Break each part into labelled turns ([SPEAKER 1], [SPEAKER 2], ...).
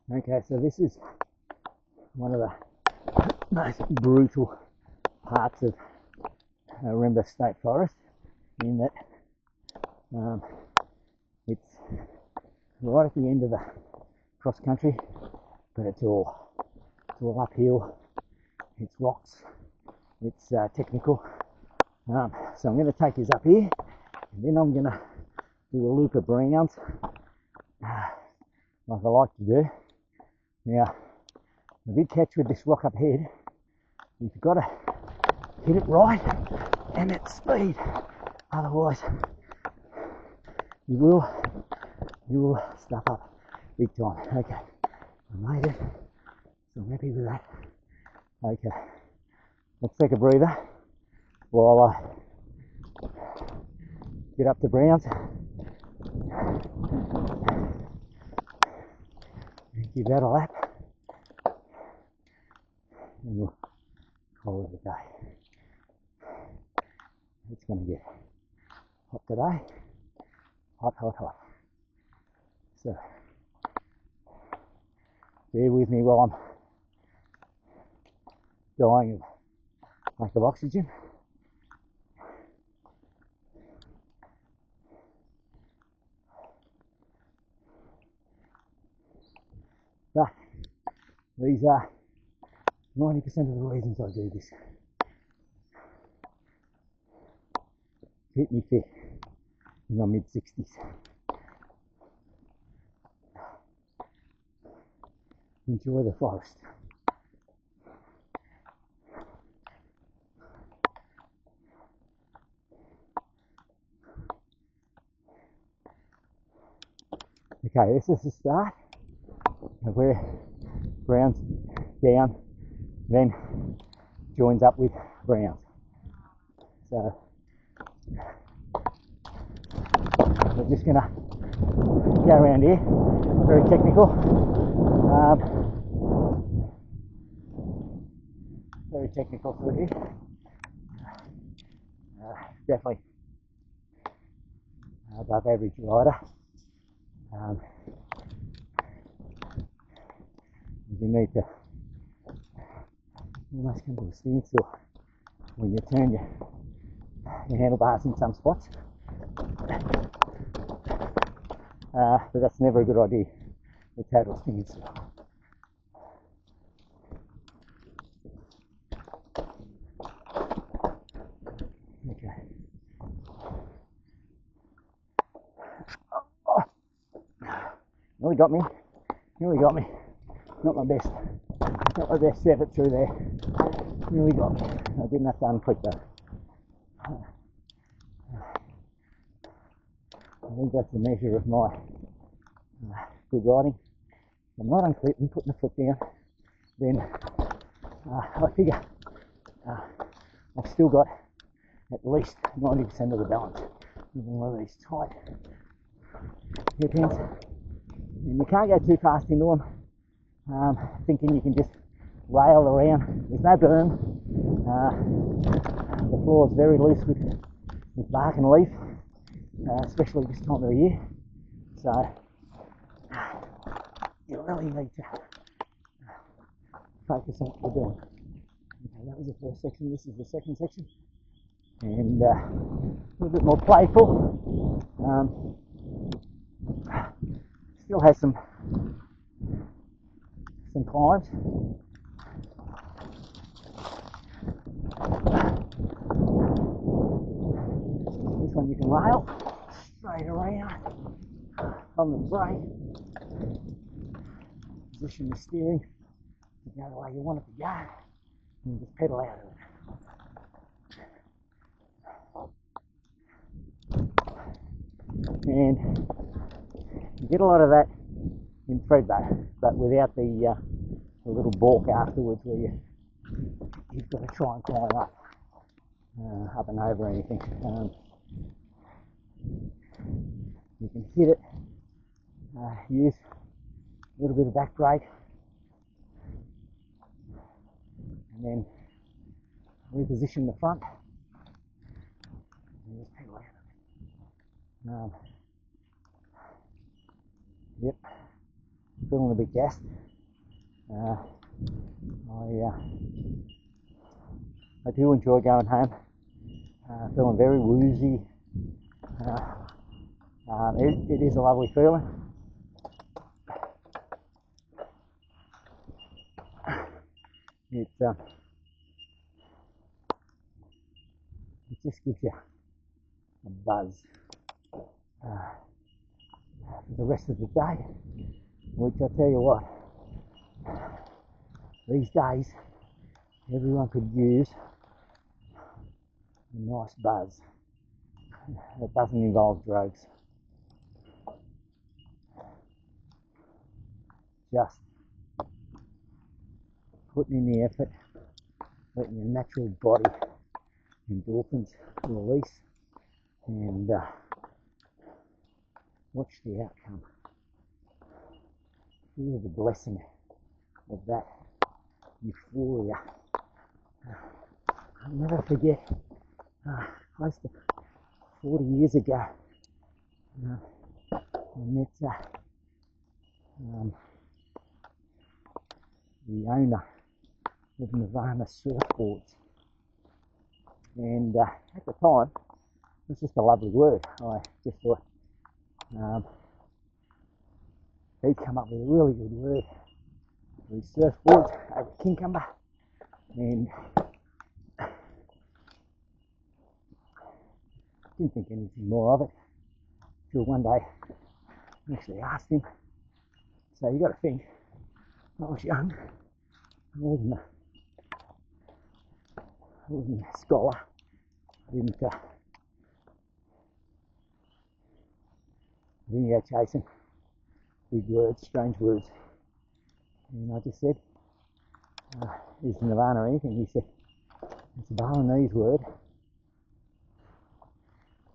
[SPEAKER 1] Okay, so this is one of the most brutal parts of Rimba State Forest, in that it's right at the end of the cross country, but it's all uphill. It's rocks, it's technical. So I'm going to take this up here, and then I'm going to do a loop of browns, like I like to do. Now, the big catch with this rock up ahead, you've got to hit it right and at speed, otherwise you will stuff up big time. Okay, I made it, so I'm happy with that. Okay, let's take a breather while I get up to browns. Give that a lap, and we'll call it a day. It's going to get hot today. Hot, hot, hot. So, bear with me while I'm dying of lack of oxygen. But these are 90% of the reasons I do this. Keep me fit in my mid-60s. Enjoy the forest. Okay, this is the start of where browns down, then joins up with browns. So we're just going to go around here, very technical, very technical through here, definitely above average rider. You need to almost come to a standstill when you turn your handlebars in some spots. But that's never a good idea, the total standstill. Okay. Oh. Nearly got me. Nearly got me. Not my best effort through there. Nearly got me. I didn't have to unclick though. I think that's the measure of my good riding. If I'm not unclipping, putting the foot down, then I figure I've still got at least 90% of the balance. Even one of these tight hairpins. And you can't go too fast into them, thinking you can just rail around. There's no berm. The floor is very loose with bark and leaf, especially this time of the year. So you really need to focus on what you're doing. Okay, that was the first section. This is the second section, and a little bit more playful. Still has some climbs. This one you can rail straight around on the brake. Position the steering to go the way you want it to go, and just pedal out of it. And you get a lot of that in threadbow, but without the little balk afterwards where you've got to try and climb up and over anything. You can hit it, use a little bit of back brake, and then reposition the front and just pedal out of it. Yep, feeling a bit gassed. I do enjoy going home. Feeling very woozy. It is a lovely feeling. It just gives you a buzz for the rest of the day, which I tell you what, these days everyone could use a nice buzz that doesn't involve drugs. Just putting in the effort, letting your natural body endorphins release, and watch the outcome. Feel the blessing of that euphoria. I'll never forget, close to 40 years ago, I met the owner of Nirvana surfboards, and at the time it was just a lovely word. I just thought he'd come up with a really good word for his surfboards over Kincumber, and didn't think anything more of it till one day I actually asked him. So you got to think, I was young, I wasn't a scholar, I didn't go chasing big words, strange words, and I just said, is Nirvana anything? He said, it's a Balinese word,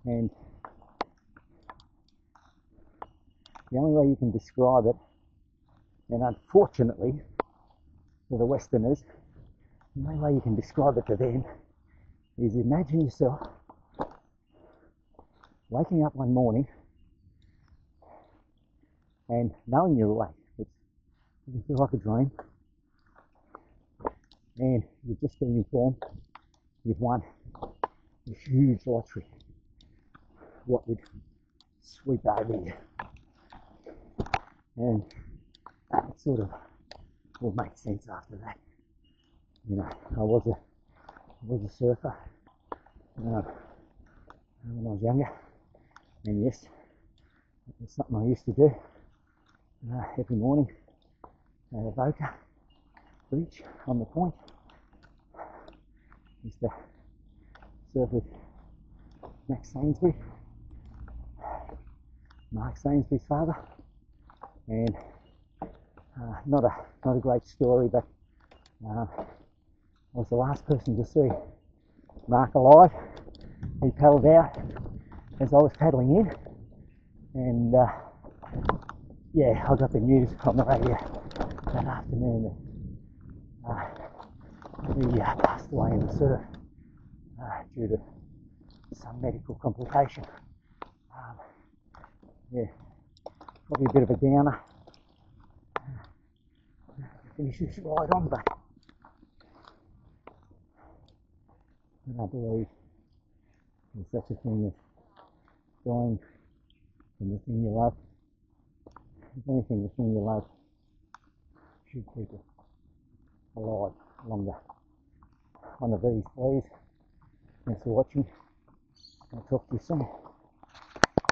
[SPEAKER 1] and the only way you can describe it, and unfortunately for the Westerners, the only way you can describe it to them is imagine yourself waking up one morning and knowing you're awake. It doesn't feel like a dream, and you've just been informed you've won a huge lottery. What would sweep over you? And it sort of will make sense after that. You know, I was a surfer when I was younger, and yes, it was something I used to do every morning at Avoca Beach on the point. Used to surf with Max Sainsbury, Mark Sainsbury's father, and not a great story, but I was the last person to see Mark alive. He paddled out as I was paddling in, and yeah, I got the news on the radio that afternoon that he passed away in the surf due to some medical complication. Yeah, probably a bit of a downer. Finish this right on, but I believe there's such a thing as dying from the thing you love. If anything, the thing you love should keep it alive longer. One of these, please. Thanks for watching. I'll talk to you soon.